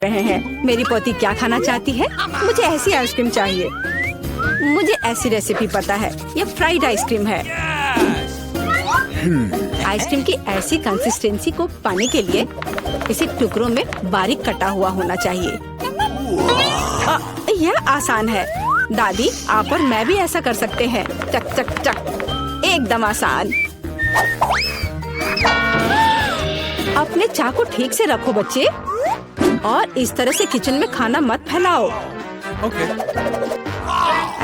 रहे हैं। मेरी पोती क्या खाना चाहती है? मुझे ऐसी आइसक्रीम चाहिए। मुझे ऐसी रेसिपी पता है, ये फ्राइड आइसक्रीम है। आइसक्रीम की ऐसी कंसिस्टेंसी को पाने के लिए इसे टुकड़ों में बारीक कटा हुआ होना चाहिए। यह आसान है। दादी, आप और मैं भी ऐसा कर सकते हैं। चक चक चक, एकदम आसान। अपने चाकू ठीक से रखो बच्चे, और इस तरह से किचन में खाना मत फैलाओ।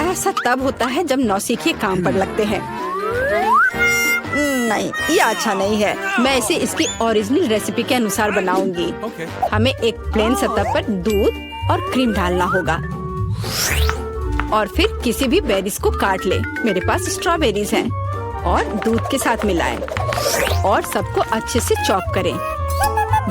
ऐसा तब होता है जब नौसिखिए काम पर लगते हैं। नहीं, ये अच्छा नहीं है। मैं इसे इसकी ओरिजिनल रेसिपी के अनुसार बनाऊंगी। हमें एक प्लेन सतह पर दूध और क्रीम डालना होगा, और फिर किसी भी बेरीज को काट ले। मेरे पास स्ट्रॉबेरीज हैं, और दूध के साथ मिलाएं और सबको अच्छे से चॉप करें।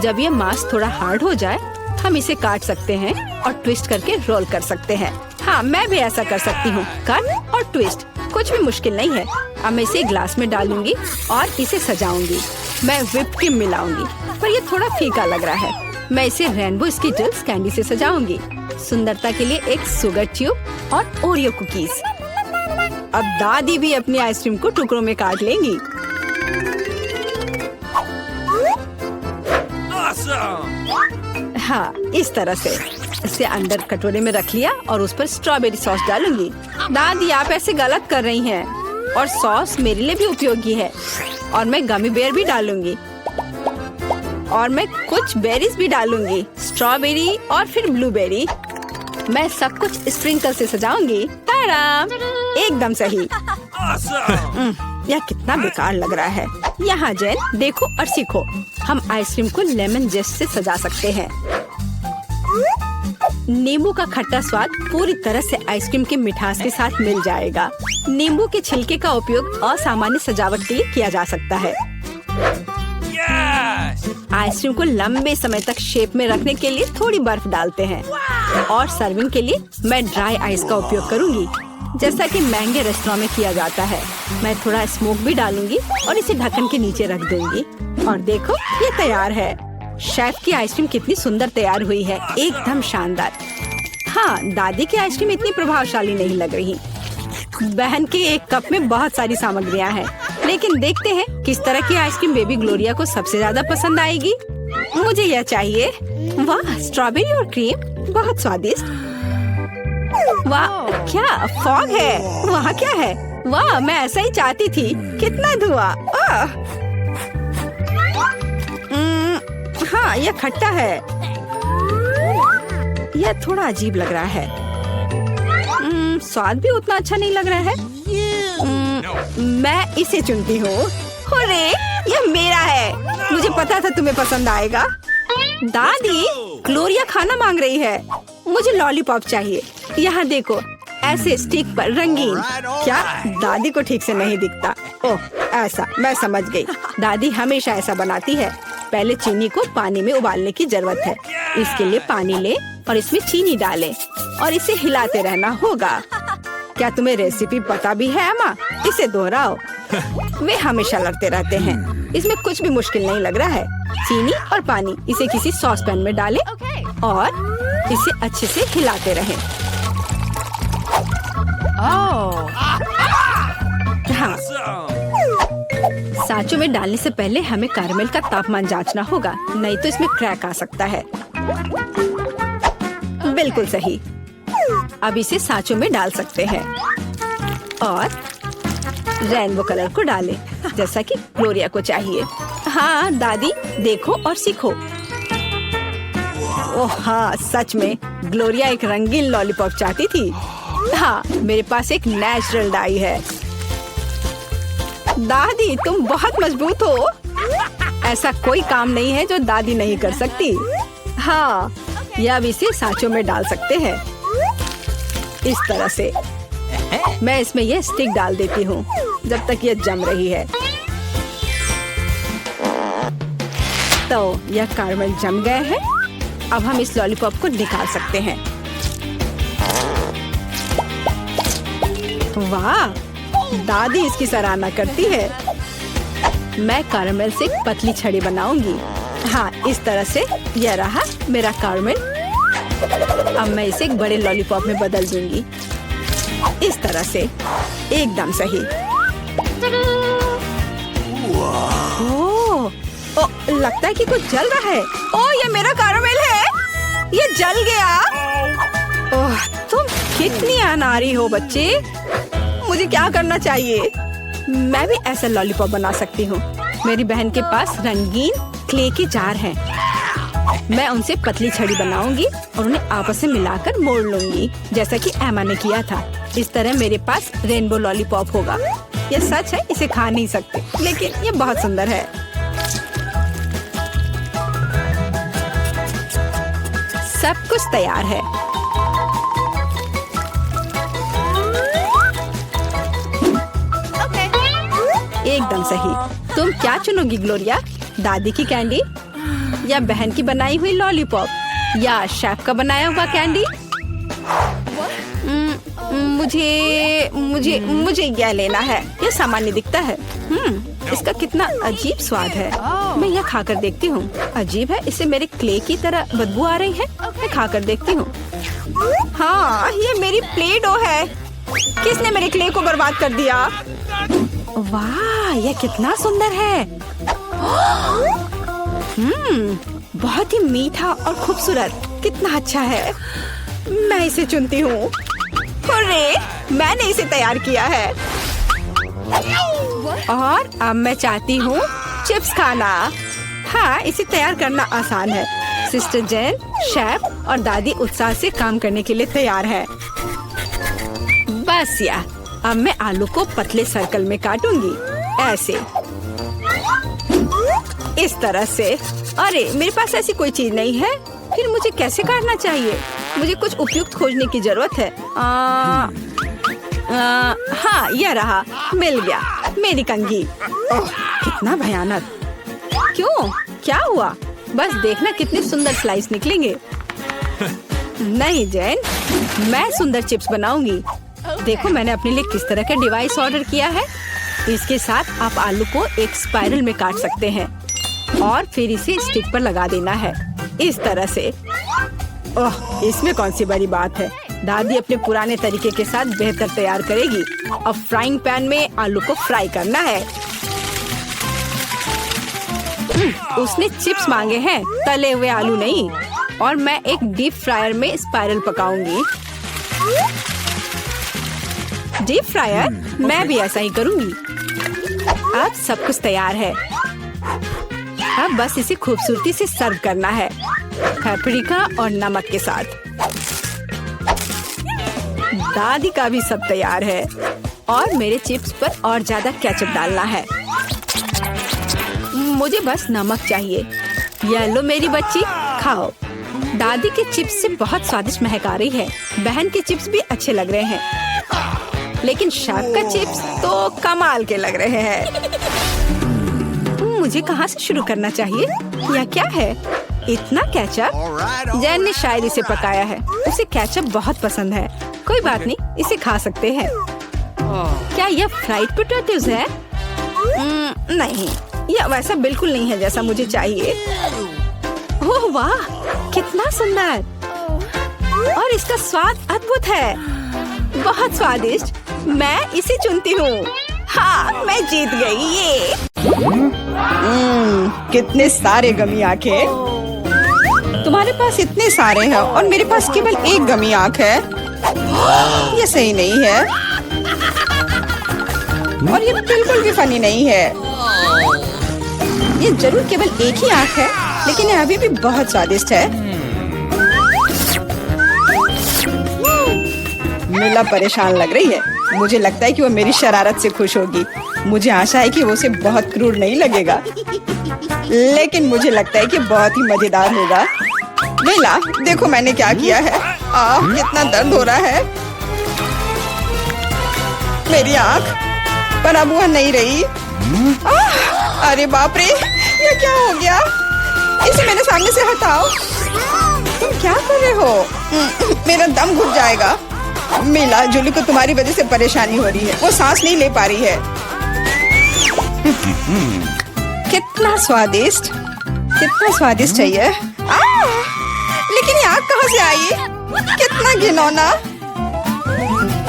जब ये मांस थोड़ा हार्ड हो जाए, हम इसे काट सकते हैं और ट्विस्ट करके रोल कर सकते हैं। हाँ, मैं भी ऐसा कर सकती हूँ। कट और ट्विस्ट कुछ भी मुश्किल नहीं है। अब मैं इसे ग्लास में डालूंगी और इसे सजाऊंगी। मैं व्हिप क्रीम मिलाऊंगी, पर ये थोड़ा फीका लग रहा है। मैं इसे रेनबो स्किटल्स कैंडी से सजाऊंगी। सुंदरता के लिए एक शुगर ट्यूब और ओरियो कुकीज। अब दादी भी अपनी आइसक्रीम को टुकड़ों में काट लेंगी। हाँ, इस तरह से इसे अंदर कटोरे में रख लिया और उस पर स्ट्रॉबेरी सॉस डालूंगी। दादी, आप ऐसे गलत कर रही हैं, और सॉस मेरे लिए भी उपयोगी है। और मैं गमी बेयर भी डालूंगी, और मैं कुछ बेरीज भी डालूंगी, स्ट्रॉबेरी और फिर ब्लूबेरी। मैं सब कुछ स्प्रिंकल से सजाऊंगी। एकदम सही। यह कितना बेकार लग रहा है। यहाँ जेन, देखो और सीखो। हम आइसक्रीम को लेमन जेस्ट से सजा सकते हैं। नींबू का खट्टा स्वाद पूरी तरह से आइसक्रीम की मिठास के साथ मिल जाएगा। नींबू के छिलके का उपयोग असामान्य सजावट के लिए किया जा सकता है। आइसक्रीम को लंबे समय तक शेप में रखने के लिए थोड़ी बर्फ डालते हैं, और सर्विंग के लिए मैं ड्राई आइस का उपयोग करूंगी, जैसा कि महंगे रेस्टोरेंट में किया जाता है। मैं थोड़ा स्मोक भी डालूंगी और इसे ढक्कन के नीचे रख दूंगी। और देखो, ये तैयार है। शेफ की आइसक्रीम कितनी सुंदर तैयार हुई है, एकदम शानदार। हाँ, दादी की आइसक्रीम इतनी प्रभावशाली नहीं लग रही। बहन के एक कप में बहुत सारी सामग्रियाँ हैं, लेकिन देखते हैं किस तरह की आइसक्रीम बेबी ग्लोरिया को सबसे ज्यादा पसंद आएगी। मुझे यह चाहिए। वाह, स्ट्रॉबेरी और क्रीम, बहुत स्वादिष्ट। वाह, क्या फॉग है। वहाँ क्या है? वाह, मैं ऐसा ही चाहती थी। कितना धुआं। हाँ, यह खट्टा है। यह थोड़ा अजीब लग रहा है। स्वाद भी उतना अच्छा नहीं लग रहा है। मैं इसे चुनती हूँ। अरे, यह मेरा है। मुझे पता था तुम्हें पसंद आएगा। दादी, ग्लोरिया खाना मांग रही है। मुझे लॉलीपॉप चाहिए। यहाँ देखो, ऐसे स्टिक पर रंगीन। क्या दादी को ठीक से नहीं दिखता? ओह, ऐसा, मैं समझ गई। दादी हमेशा ऐसा बनाती है। पहले चीनी को पानी में उबालने की जरूरत है। इसके लिए पानी ले और इसमें चीनी डालें और इसे हिलाते रहना होगा। क्या तुम्हें रेसिपी पता भी है अम्मा? इसे दोहराओ। वे हमेशा लड़ते रहते हैं। इसमें कुछ भी मुश्किल नहीं लग रहा है। चीनी और पानी, इसे किसी सॉस पैन में डालें और इसे अच्छे से हिलाते रहें। हाँ, सांचों में डालने से पहले हमें कैरमेल का तापमान जांचना होगा, नहीं तो इसमें क्रैक आ सकता है। बिल्कुल सही। अब इसे सांचों में डाल सकते हैं और रेनबो कलर को डालें, जैसा कि ग्लोरिया को चाहिए। हाँ दादी, देखो और सीखो। ओह हाँ, सच में ग्लोरिया एक रंगीन लॉलीपॉप चाहती थी। हाँ, मेरे पास एक नेचुरल डाई है। दादी, तुम बहुत मजबूत हो। ऐसा कोई काम नहीं है जो दादी नहीं कर सकती। हाँ, या अब इसे सांचों में डाल सकते हैं इस तरह से। मैं इसमें यह स्टिक डाल देती हूँ जब तक यह जम रही है। तो यह कैरमेल जम गए हैं। अब हम इस लॉलीपॉप को निकाल सकते हैं। वाह, दादी इसकी सराहना करती है। मैं कैरमेल से एक पतली छड़ी बनाऊंगी। हाँ, इस तरह से। यह रहा मेरा कैरमेल अब मैं इसे एक बड़े लॉलीपॉप में बदल दूंगी, इस तरह से, एकदम सही। ओह, लगता है कि कुछ जल रहा है। ओह, ये मेरा कैरामेल है, ये जल गया। ओह, तुम कितनी अनाड़ी हो बच्चे। मुझे क्या करना चाहिए? मैं भी ऐसा लॉलीपॉप बना सकती हूँ। मेरी बहन के पास रंगीन क्ले के जार हैं। मैं उनसे पतली छड़ी बनाऊंगी और उन्हें आपस में मिलाकर मोड़ लूंगी, जैसा कि एमा ने किया था। इस तरह मेरे पास रेनबो लॉलीपॉप होगा। ये सच है, इसे खा नहीं सकते, लेकिन ये बहुत सुंदर है। सब कुछ तैयार है। एकदम सही। तुम क्या चुनोगी ग्लोरिया? दादी की कैंडी या बहन की बनाई हुई लॉलीपॉप या शेफ का बनाया हुआ कैंडी? मुझे मुझे मुझे यह लेना है। यह सामान्य दिखता है। इसका कितना अजीब स्वाद है। मैं यह खाकर देखती हूँ। अजीब है, इसे मेरे क्ले की तरह बदबू आ रही है। मैं खाकर देखती हूँ। हाँ, ये मेरी प्ले डो है। किसने मेरे क्ले को बर्बाद कर दिया? वाह, यह कितना सुंदर है। बहुत ही मीठा और खूबसूरत। कितना अच्छा है। मैं इसे चुनती हूँ। अरे, मैंने इसे तैयार किया है और अब मैं चाहती हूँ चिप्स खाना। हाँ, इसे तैयार करना आसान है। सिस्टर जेन, शेफ और दादी उत्साह से काम करने के लिए तैयार है। बस या, अब मैं आलू को पतले सर्कल में काटूंगी, ऐसे, इस तरह से। अरे, मेरे पास ऐसी कोई चीज नहीं है। फिर मुझे कैसे काटना चाहिए? मुझे कुछ उपयुक्त खोजने की जरूरत है। हाँ, यह रहा, मिल गया, मेरी कंघी। ओह, कितना भयानक। क्यों? क्या हुआ? बस देखना कितने सुंदर स्लाइस निकलेंगे। नहीं जैन, मैं सुंदर चिप्स बनाऊंगी। देखो, मैंने अपने लिए किस तरह का डिवाइस ऑर्डर किया है। इसके साथ आप आलू को एक स्पाइरल में काट सकते हैं और फिर इसे स्टिक पर लगा देना है, इस तरह से। ओह, इसमें कौन सी बड़ी बात है। दादी अपने पुराने तरीके के साथ बेहतर तैयार करेगी। अब फ्राइंग पैन में आलू को फ्राई करना है। उसने चिप्स मांगे हैं, तले हुए आलू नहीं। और मैं एक डीप फ्रायर में स्पाइरल पकाऊंगी। Deep fryer? मैं भी ऐसा ही करूंगी। अब सब कुछ तैयार है। अब बस इसे खूबसूरती से सर्व करना है, पेपरिका और नमक के साथ। दादी का भी सब तैयार है और मेरे चिप्स पर और ज्यादा केचप डालना है। मुझे बस नमक चाहिए। ये लो मेरी बच्ची, खाओ। दादी के चिप्स से बहुत स्वादिष्ट महक आ रही है। बहन के चिप्स भी अच्छे लग रहे हैं, लेकिन शेफ का चिप्स तो कमाल के लग रहे हैं। मुझे कहाँ से शुरू करना चाहिए? या क्या है इतना केचप? जैन ने शायद इसे पकाया है। उसे केचप बहुत पसंद है। कोई बात नहीं, इसे खा सकते हैं। क्या यह फ्राइड पोटैटोज है? नहीं, यह वैसा बिल्कुल नहीं है जैसा मुझे चाहिए। ओह वाह, कितना सुंदर। और इसका स्वाद अद्भुत है, बहुत स्वादिष्ट। मैं इसे चुनती हूँ। हाँ, मैं जीत गई। ये कितने सारे गमी आंखें। तुम्हारे पास इतने सारे हैं और मेरे पास केवल एक गमी आंख है। ये सही नहीं है और ये बिल्कुल भी फनी नहीं है। ये जरूर केवल एक ही आंख है, लेकिन ये अभी भी बहुत स्वादिष्ट है। मिला परेशान लग रही है। मुझे लगता है कि वो मेरी शरारत से खुश होगी। मुझे आशा है कि वो उसे बहुत क्रूर नहीं लगेगा, लेकिन मुझे लगता है कि बहुत ही मजेदार होगा। मिला, देखो मैंने क्या किया है। कितना दर्द हो रहा है। मेरी आँख, पर अब वह नहीं रही। अरे बाप रे, ये क्या हो गया? इसे मेरे सामने से हटाओ। तुम क्या कर रहे हो? मेरा दम घुट जाएगा। मिला, जूली को तुम्हारी वजह से परेशानी हो रही है। वो सांस नहीं ले पा रही है। कितना स्वादिष्ट है ये। लेकिन ये आग कहाँ से आई? कितना घिनौना।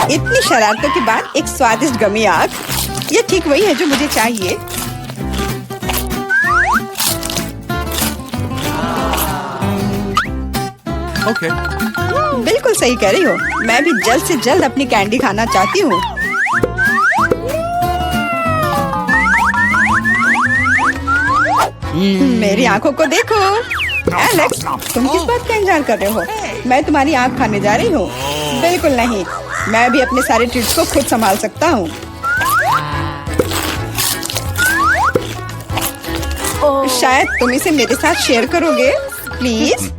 इतनी शरारतों के बाद एक स्वादिष्ट गमी आग। ये ठीक वही है जो मुझे चाहिए। Okay. बिल्कुल सही कह रही हो। मैं भी जल्द से जल्द अपनी कैंडी खाना चाहती हूँ। मेरी आंखों को देखो। एलेक्स, तुम किस बात का इंतजार कर रहे हो? मैं तुम्हारी आंख खाने जा रही हूँ। बिल्कुल नहीं, मैं भी अपने सारे ट्रीट्स को खुद संभाल सकता हूँ। शायद तुम इसे मेरे साथ शेयर करोगे, प्लीज?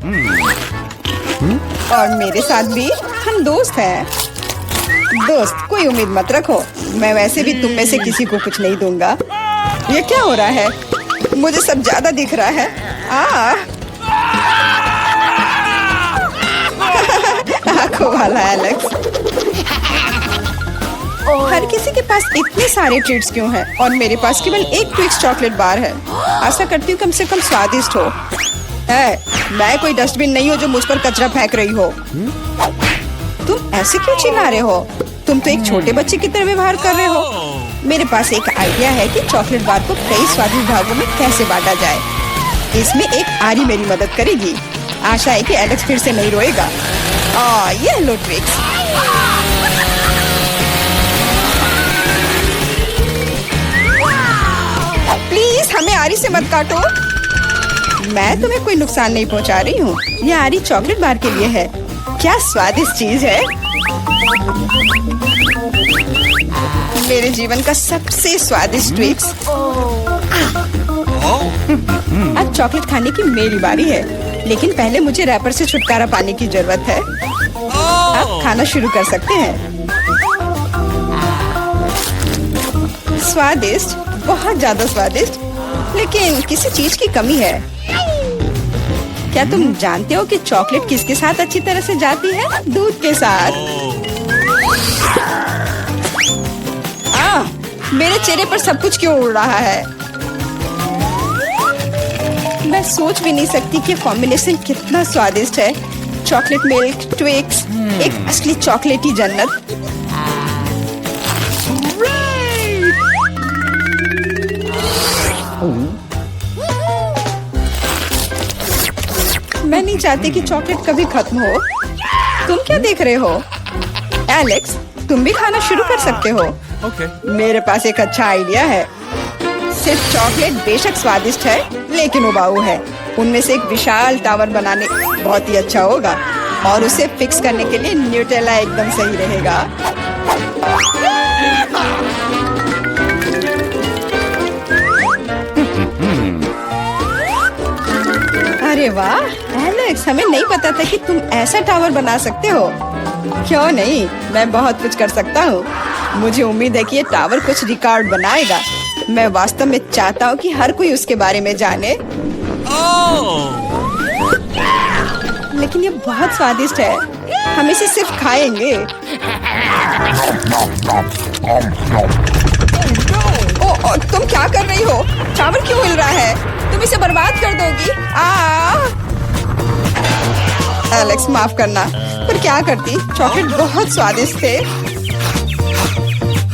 और मेरे साथ भी, हम दोस्त हैं। दोस्त, कोई उम्मीद मत रखो। मैं वैसे भी तुम में से किसी को कुछ नहीं दूंगा। ये क्या हो रहा है? मुझे सब ज्यादा दिख रहा है। आंखों वाला एलेक्स। हर किसी के पास इतने सारे ट्रीट्स क्यों हैं और मेरे पास केवल एक ट्विक्स चॉकलेट बार है। आशा करती हूँ कम से कम स्वादिष्ट हो। मैं कोई डस्टबिन नहीं हूँ जो मुझ पर कचरा फेंक रही हो। तुम ऐसे क्यों चिल्ला रहे हो? तुम तो एक छोटे बच्चे की तरह व्यवहार कर रहे हो। मेरे पास एक आइडिया है कि चॉकलेट बार को कई स्वादिष्ट भागों में कैसे बांटा जाए। इसमें एक आरी मेरी मदद करेगी। आशा है कि एलेक्स फिर से नहीं रोएगा। ये लो ट्विक्स। प्लीज हमें आरी से मत काटो। मैं तुम्हें कोई नुकसान नहीं पहुंचा रही हूँ। ये आरी चॉकलेट बार के लिए है। क्या स्वादिष्ट चीज है। मेरे जीवन का सबसे स्वादिष्ट ट्विक्स। अब चॉकलेट खाने की मेरी बारी है, लेकिन पहले मुझे रैपर से छुटकारा पाने की जरूरत है। अब खाना शुरू कर सकते हैं। स्वादिष्ट, बहुत ज्यादा स्वादिष्ट, लेकिन किसी चीज की कमी है। क्या तुम जानते हो कि चॉकलेट किसके साथ अच्छी तरह से जाती है? दूध के साथ। मेरे चेहरे पर सब कुछ क्यों उड़ रहा है? मैं सोच भी नहीं सकती कि कॉम्बिनेशन कितना स्वादिष्ट है। चॉकलेट मिल्क, ट्विक्स, एक असली चॉकलेटी जन्नत। मैं नहीं चाहती कि चॉकलेट कभी खत्म हो। तुम क्या देख रहे हो? एलेक्स, तुम भी खाना शुरू कर सकते हो। Okay. मेरे पास एक अच्छा आइडिया है। सिर्फ चॉकलेट बेशक स्वादिष्ट है, लेकिन उबाऊ है। उनमें से एक विशाल टावर बनाने बहुत ही अच्छा होगा, और उसे फिक्स करने के लिए न्यूटेला एकदम सही रहेगा। अरे वाह एलेक्स, हमें नहीं पता था कि तुम ऐसा टावर बना सकते हो। क्यों नहीं, मैं बहुत कुछ कर सकता हूँ। मुझे उम्मीद है कि ये टावर कुछ रिकॉर्ड बनाएगा। मैं वास्तव में चाहता हूँ कि हर कोई उसके बारे में जाने। लेकिन ये बहुत स्वादिष्ट है। हम इसे सिर्फ खाएंगे। तुम क्या कर रही हो? टावर क्यों हिल रहा है? तुम इसे बर्बाद कर दोगी। एलेक्स, माफ करना, पर क्या करती? चॉकलेट बहुत स्वादिष्ट थे।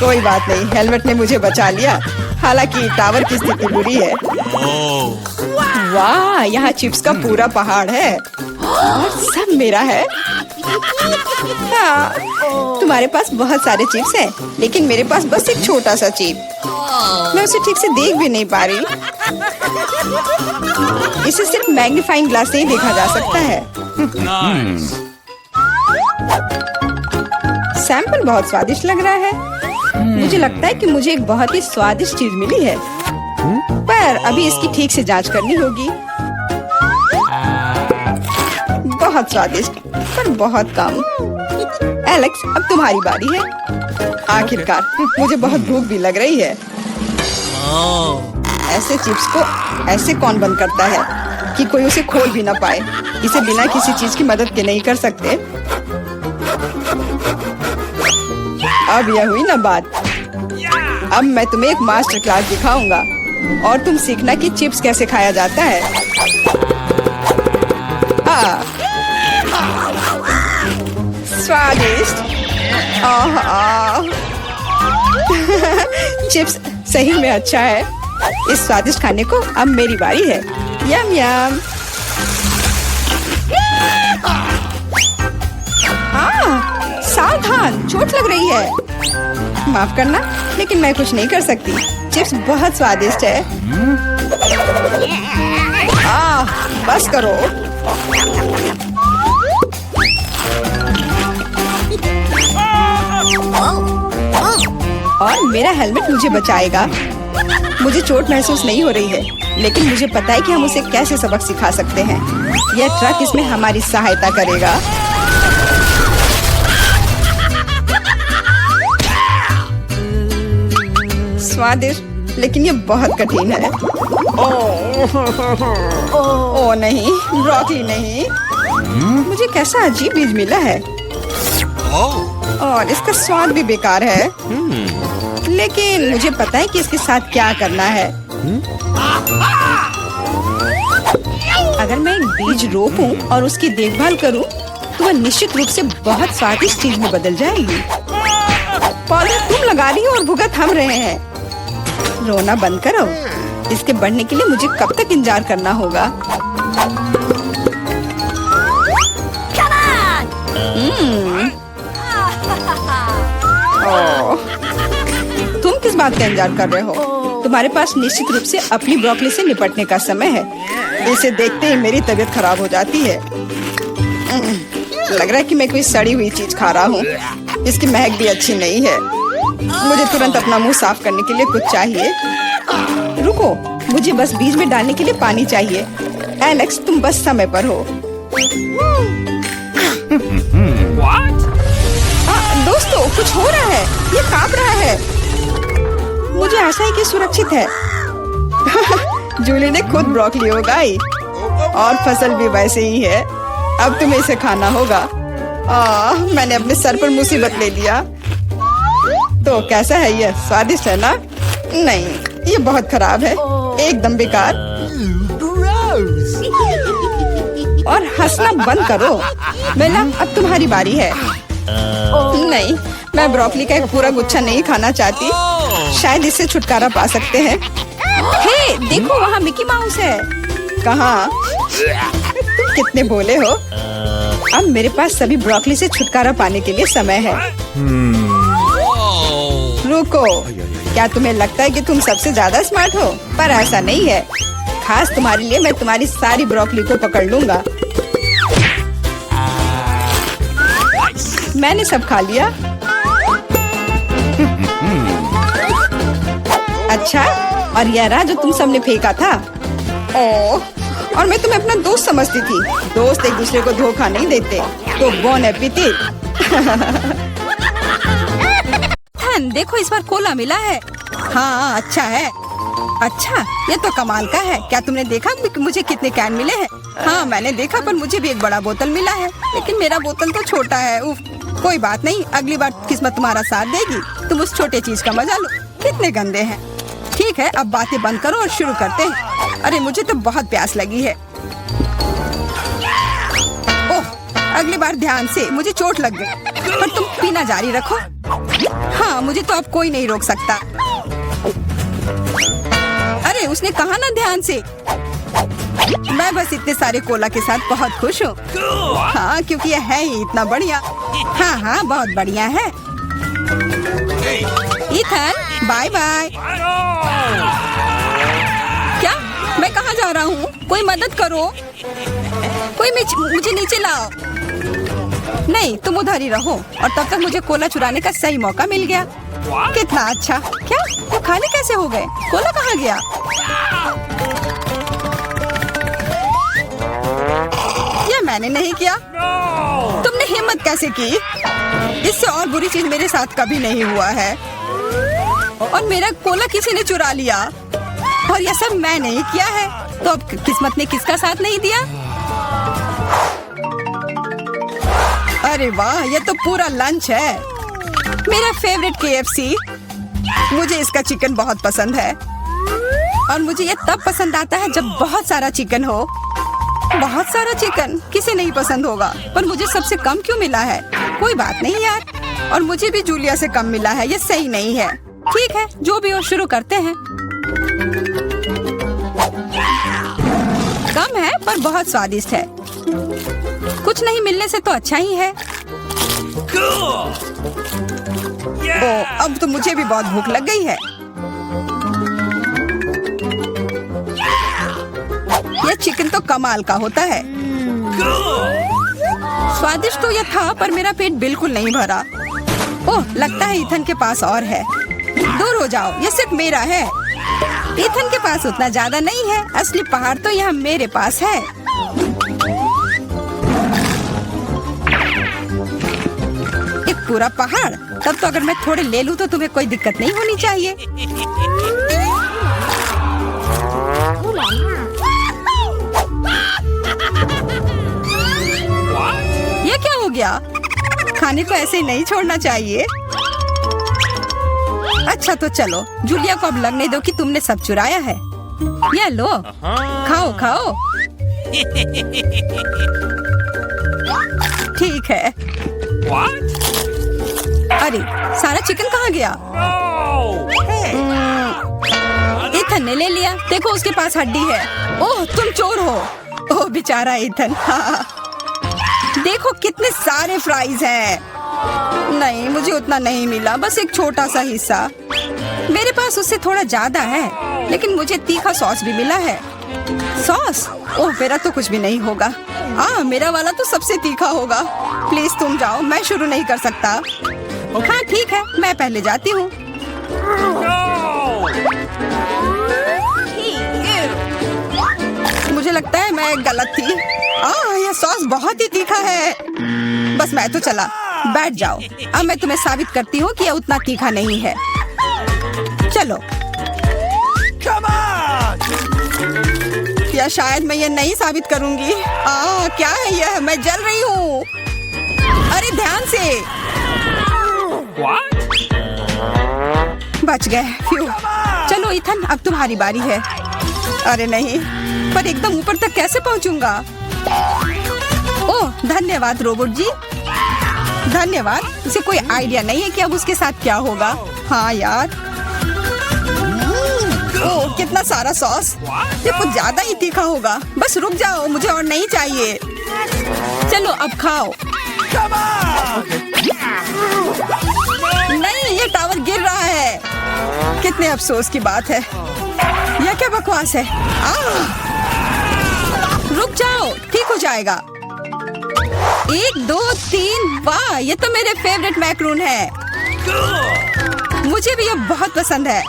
कोई बात नहीं, हेलमेट ने मुझे बचा लिया। हालांकि टावर की स्थिति बुरी है। वाह, यहाँ चिप्स का पूरा पहाड़ है और सब मेरा है। हाँ, तुम्हारे पास बहुत सारे चिप्स हैं, लेकिन मेरे पास बस एक छोटा सा चिप। मैं उसे ठीक से देख भी नहीं पा रही। इसे सिर्फ मैग्नीफाइंग ग्लास से ही देखा जा सकता है। सैंपल बहुत स्वादिष्ट लग रहा है। मुझे लगता है कि मुझे एक बहुत ही स्वादिष्ट चीज मिली है, पर अभी इसकी ठीक से जांच करनी होगी। बहुत स्वादिष्ट, पर बहुत कम। एलेक्स, अब तुम्हारी बारी है। आखिरकार, मुझे बहुत भूख भी लग रही है। ऐसे चिप्स को ऐसे कौन बंद करता है कि कोई उसे खोल भी ना पाए? इसे बिना किसी चीज की मदद के नहीं कर सकते। अब यह हुई ना बात। अब मैं तुम्हें एक मास्टर क्लास दिखाऊंगा और तुम सीखना कि चिप्स कैसे खाया जाता है। स्वादिष्ट। चिप्स सही में अच्छा है। इस स्वादिष्ट खाने को अब मेरी बारी है। यम यम। सावधान, चोट लग रही है। माफ करना, लेकिन मैं कुछ नहीं कर सकती। चिप्स बहुत स्वादिष्ट है। बस करो। और मेरा हेलमेट मुझे बचाएगा। मुझे चोट महसूस नहीं हो रही है, लेकिन मुझे पता है कि हम उसे कैसे सबक सिखा सकते हैं। यह ट्रक इसमें हमारी सहायता करेगा। स्वादिष्ट, लेकिन ये बहुत कठिन है। ओह नहीं, ब्रोकली नहीं। मुझे कैसा अजीब बीज मिला है और इसका स्वाद भी बेकार है। लेकिन मुझे पता है कि इसके साथ क्या करना है। अगर मैं एक बीज रोपूं और उसकी देखभाल करूं, तो वह निश्चित रूप से बहुत स्वादिष्ट चीज में बदल जाएगी। पौधे तुम लगा रही हो और भुगत हम रहे हैं। रोना बंद करो। इसके बढ़ने के लिए मुझे कब तक इंतजार करना होगा? तुम किस बात का इंतजार कर रहे हो? तुम्हारे पास निश्चित रूप से अपनी ब्रोकली से निपटने का समय है। इसे देखते ही मेरी तबीयत खराब हो जाती है। लग रहा है कि मैं कोई सड़ी हुई चीज खा रहा हूँ। इसकी महक भी अच्छी नहीं है। मुझे तुरंत अपना मुंह साफ करने के लिए कुछ चाहिए। रुको, मुझे बस बीज में डालने के लिए पानी चाहिए। एलेक्स, तुम बस समय पर हो। दोस्तों, कुछ हो रहा है। ये कांप रहा है। मुझे आशा है कि सुरक्षित है। जूली ने खुद ब्रोकली उगाई और फसल भी वैसे ही है। अब तुम्हें इसे खाना होगा। मैंने अपने सर पर मुसीबत ले लिया। तो कैसा है ये? स्वादिष्ट है ना? नहीं, ये बहुत खराब है, एकदम बेकार। और हंसना बंद करो। मेला, अब तुम्हारी बारी है। नहीं, मैं ब्रोकली का एक पूरा गुच्छा नहीं खाना चाहती। शायद इससे छुटकारा पा सकते हैं। हे, देखो वहाँ मिकी माउस है। कहाँ? तुम कितने भोले हो। अब मेरे पास सभी ब्रोकली से छुटकारा पाने के लिए समय है। रुको, क्या तुम्हें लगता है कि तुम सबसे ज्यादा स्मार्ट हो? पर ऐसा नहीं है। खास तुम्हारे लिए मैं तुम्हारी सारी ब्रोकली को पकड़ लूंगा। मैंने सब खा लिया। अच्छा, और यह रहा जो तुम सबने फेंका था। ओह, और मैं तुम्हें अपना दोस्त समझती थी। दोस्त एक दूसरे को धोखा नहीं देते। तो बोन एपेटिट। देखो, इस बार कोला मिला है। हाँ, अच्छा है। अच्छा, ये तो कमाल का है। क्या तुमने देखा मुझे कितने कैन मिले हैं? हाँ, मैंने देखा, पर मुझे भी एक बड़ा बोतल मिला है। लेकिन मेरा बोतल तो छोटा है। उफ, कोई बात नहीं, अगली बार किस्मत तुम्हारा साथ देगी। तुम उस छोटे चीज का मजा लो। कितने गंदे हैं। ठीक है, अब बातें बंद करो और शुरू करते हैं। अरे, मुझे तो बहुत प्यास लगी है। ओह, अगली बार ध्यान से। मुझे चोट लग गई, पर तुम पीना जारी रखो। हाँ, मुझे तो अब कोई नहीं रोक सकता। अरे, उसने कहा ना ध्यान से। मैं बस इतने सारे कोला के साथ बहुत खुश हूँ। हाँ, क्योंकि यह है ही इतना बढ़िया। हाँ, बहुत बढ़िया है। Ethan, bye bye. क्या? मैं कहाँ जा रहा हूँ? कोई मदद करो। कोई मुझे नीचे लाओ। नहीं, तुम उधर ही रहो। और तब तक मुझे कोला चुराने का सही मौका मिल गया। कितना अच्छा। क्या? वो खाली कैसे हो गए? कोला कहाँ गया? ये मैंने नहीं किया। तुमने हिम्मत कैसे की? इससे और बुरी चीज मेरे साथ कभी नहीं हुआ है। और मेरा कोला किसी ने चुरा लिया। और यह सब मैं नहीं किया है। तो अब किस्मत ने किसका साथ नहीं दिया? अरे वाह, ये तो पूरा लंच है। मेरा फेवरेट KFC। मुझे इसका चिकन बहुत पसंद है। और मुझे ये तब पसंद आता है जब बहुत सारा चिकन हो। बहुत सारा चिकन किसे नहीं पसंद होगा, पर मुझे सबसे कम क्यों मिला है? कोई बात नहीं यार, और मुझे भी जूलिया से कम मिला है, ये सही नहीं है। ठीक है, जो भी हो शुरू करते हैं। कम है पर बहुत स्वादिष्ट है। कुछ नहीं मिलने से तो अच्छा ही है। ओह, अब तो मुझे भी बहुत भूख लग गई है। यह चिकन तो कमाल का होता है। स्वादिष्ट तो यह था, पर मेरा पेट बिल्कुल नहीं भरा। ओह, लगता है इथन के पास और है। दूर हो जाओ, ये सिर्फ मेरा है। इथन के पास उतना ज्यादा नहीं है। असली पहाड़ तो यहाँ मेरे पास है। एक पूरा पहाड़? तब तो अगर मैं थोड़े ले लूं तो तुम्हें कोई दिक्कत नहीं होनी चाहिए। ये क्या हो गया? खाने को ऐसे ही नहीं छोड़ना चाहिए। अच्छा तो चलो, जूलिया को अब लगने दो कि तुमने सब चुराया है। ये लो, खाओ खाओ। ठीक है। अरे, सारा चिकन कहाँ गया? इथन ने ले लिया। देखो उसके पास हड्डी है। ओह, तुम चोर हो। ओह बेचारा इथन। हाँ। देखो कितने सारे फ्राइज हैं। नहीं, मुझे उतना नहीं मिला, बस एक छोटा सा हिस्सा। मेरे पास उससे थोड़ा ज्यादा है, लेकिन मुझे तीखा सॉस भी मिला है। सॉस? ओह, मेरा तो कुछ भी नहीं होगा। हाँ, मेरा वाला तो सबसे तीखा होगा। प्लीज तुम जाओ, मैं शुरू नहीं कर सकता। हाँ ठीक है, मैं पहले जाती हूँ। मुझे लगता है मैं गलत थी। यह सॉस बहुत ही तीखा है। बस मैं तो चला। बैठ जाओ, अब मैं तुम्हें साबित करती हूँ कि यह उतना तीखा नहीं है। चलो। या शायद मैं ये नहीं साबित करूंगी। क्या है यह? मैं जल रही हूँ। अरे ध्यान से। बच गए। चलो इथन, अब तुम्हारी बारी है। अरे नहीं, पर एकदम ऊपर तक कैसे पहुंचूंगा? ओह, धन्यवाद रोबोट जी। धन्यवाद। उसे कोई आइडिया नहीं है कि अब उसके साथ क्या होगा। हाँ यार। ओह, कितना सारा सॉस। ये कुछ ज्यादा ही तीखा होगा। बस रुक जाओ, मुझे और नहीं चाहिए। चलो अब खाओ। नहीं, ये टावर गिर रहा है। कितने अफसोस की बात है। यह क्या बकवास है? रुक जाओ, ठीक हो जाएगा। 1 2 3। वाह, ये तो मेरे फेवरेट मैक्रून है। मुझे भी ये बहुत पसंद है।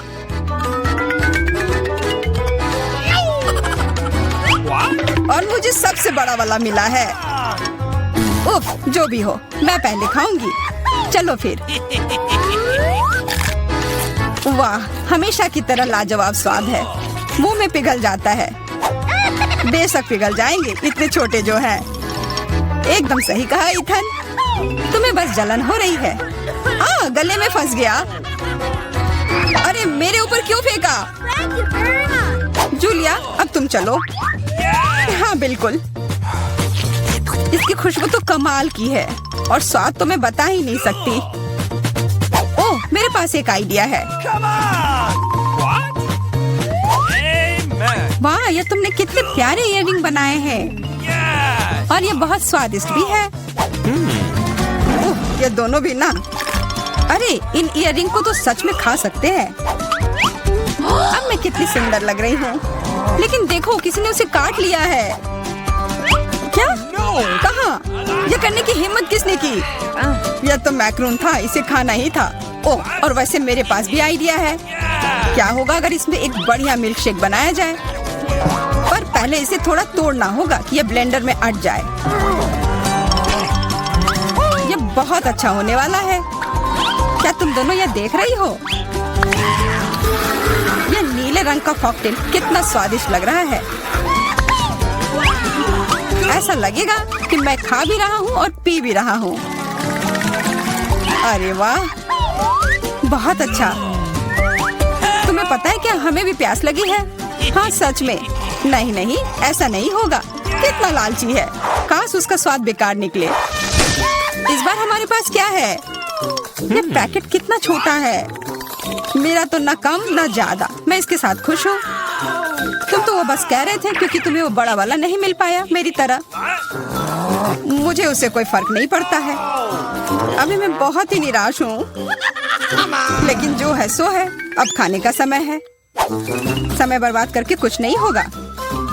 और मुझे सबसे बड़ा वाला मिला है। उफ, जो भी हो, मैं पहले खाऊंगी। चलो फिर। वाह, हमेशा की तरह लाजवाब स्वाद है। मुंह में पिघल जाता है। बेशक पिघल जाएंगे, इतने छोटे जो हैं। एकदम सही कहा इथन। तुम्हें बस जलन हो रही है। गले में फंस गया। अरे मेरे ऊपर क्यों फेंका? जूलिया, अब तुम चलो। हाँ बिल्कुल। इसकी खुशबू तो कमाल की है, और स्वाद तो मैं बता ही नहीं सकती। ओह, मेरे पास एक आइडिया है। वाह, ये तुमने कितने प्यारे इयररिंग बनाए हैं। और ये बहुत स्वादिष्ट भी है। ये दोनों भी ना। अरे, इन इयररिंग को तो सच में खा सकते हैं। अब मैं कितनी सुंदर लग रही हूँ। लेकिन देखो, किसी ने उसे काट लिया है। क्या? कहाँ? ये करने की हिम्मत किसने की? यह तो मैक्रून था, इसे खाना ही था। ओह, और वैसे मेरे पास भी आइडिया है। क्या होगा अगर इसमें एक बढ़िया मिल्क शेक बनाया जाए? पर पहले इसे थोड़ा तोड़ना होगा कि ये ब्लेंडर में अट जाए। ये बहुत अच्छा होने वाला है। क्या तुम दोनों ये देख रही हो? ये नीले रंग का कॉकटेल कितना स्वादिष्ट लग रहा है। ऐसा लगेगा कि मैं खा भी रहा हूँ और पी भी रहा हूँ। अरे वाह, बहुत अच्छा। तुम्हें पता है क्या, हमें भी प्यास लगी है। हाँ सच में। नहीं नहीं, ऐसा नहीं होगा। कितना लालची है। काश उसका स्वाद बेकार निकले। इस बार हमारे पास क्या है? ये पैकेट कितना छोटा है। मेरा तो ना कम ना ज्यादा, मैं इसके साथ खुश हूँ। तुम तो वो बस कह रहे थे क्योंकि तुम्हें वो बड़ा वाला नहीं मिल पाया मेरी तरह। मुझे उससे कोई फर्क नहीं पड़ता है। अभी मैं बहुत ही निराश हूँ, लेकिन जो है सो है। अब खाने का समय है। समय बर्बाद करके कुछ नहीं होगा।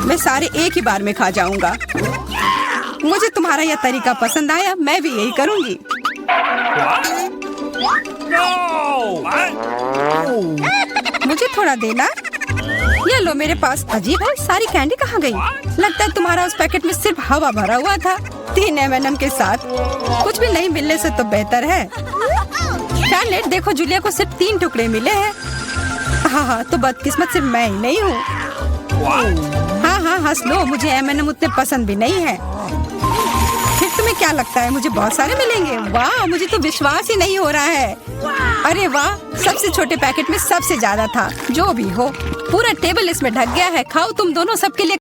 मैं सारे एक ही बार में खा जाऊंगा। मुझे तुम्हारा यह तरीका पसंद आया, मैं भी यही करूंगी। मुझे थोड़ा देना। ये लो मेरे पास। अजीब है, सारी कैंडी कहाँ गई? लगता है तुम्हारा उस पैकेट में सिर्फ हवा भरा हुआ था। 3 M&M के साथ कुछ भी नहीं मिलने से तो बेहतर है। शार्लेट, देखो जूलिया को सिर्फ 3 टुकड़े मिले हैं। हाँ, तो बदकिस्मत सिर्फ मैं ही नहीं हूँ। हाँ, हंस लो। मुझे M&M उतने पसंद भी नहीं है। फिर तुम्हें क्या लगता है मुझे बहुत सारे मिलेंगे? वाह, मुझे तो विश्वास ही नहीं हो रहा है। अरे वाह, सबसे छोटे पैकेट में सबसे ज्यादा था। जो भी हो, पूरा टेबल इसमें ढक गया है। खाओ तुम दोनों, सबके लिए